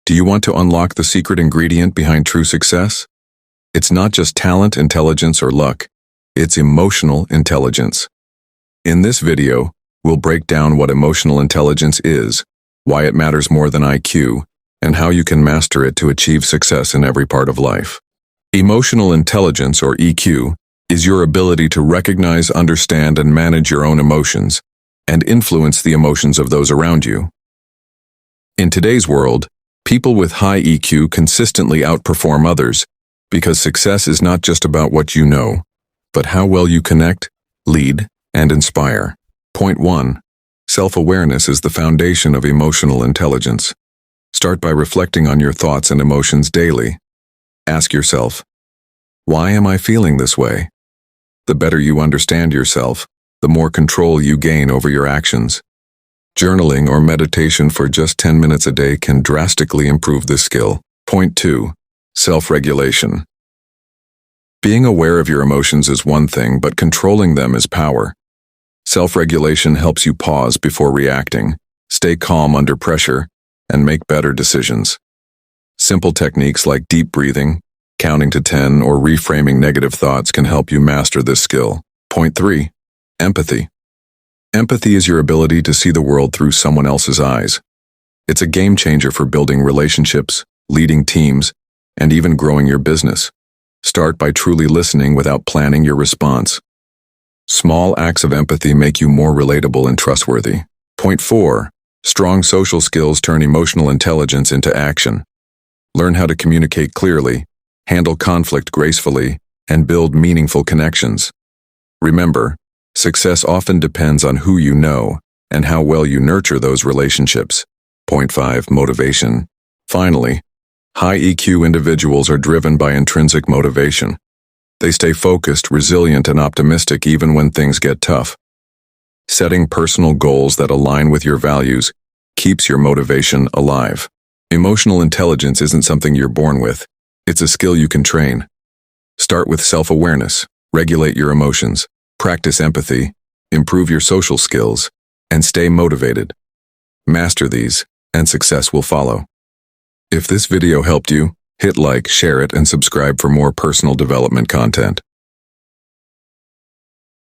Do you want to unlock the secret ingredient behind true success? It's not just talent, intelligence, or luck. It's emotional intelligence. In this video, we'll break down what emotional intelligence is, why it matters more than IQ, and how you can master it to achieve success in every part of life. Emotional intelligence, or EQ, is your ability to recognize, understand, and manage your own emotions, and influence the emotions of those around you. In today's world, people with high EQ consistently outperform others because success is not just about what you know, but how well you connect, lead, and inspire. Point 1. Self-awareness is the foundation of emotional intelligence. Start by reflecting on your thoughts and emotions daily. Ask yourself, why am I feeling this way? The better you understand yourself, the more control you gain over your actions. Journaling or meditation for just 10 minutes a day can drastically improve this skill. Point 2. Self-regulation. Being aware of your emotions is one thing, but controlling them is power. Self-regulation helps you pause before reacting, stay calm under pressure, and make better decisions. Simple techniques like deep breathing, counting to 10, or reframing negative thoughts can help you master this skill. Point 3. Empathy. Empathy is your ability to see the world through someone else's eyes. It's a game changer for building relationships, leading teams, and even growing your business. Start by truly listening without planning your response. Small acts of empathy make you more relatable and trustworthy. Point 4. Strong social skills turn emotional intelligence into action. Learn how to communicate clearly, handle conflict gracefully, and build meaningful connections. Remember, success often depends on who you know and how well you nurture those relationships. Point 5. Motivation. Finally, high EQ individuals are driven by intrinsic motivation. They stay focused, resilient, and optimistic even when things get tough. Setting personal goals that align with your values keeps your motivation alive. Emotional intelligence isn't something you're born with. It's a skill you can train. Start with self-awareness, regulate your emotions, practice empathy, improve your social skills, and stay motivated. Master these, and success will follow. If this video helped you, hit like, share it, and subscribe for more personal development content.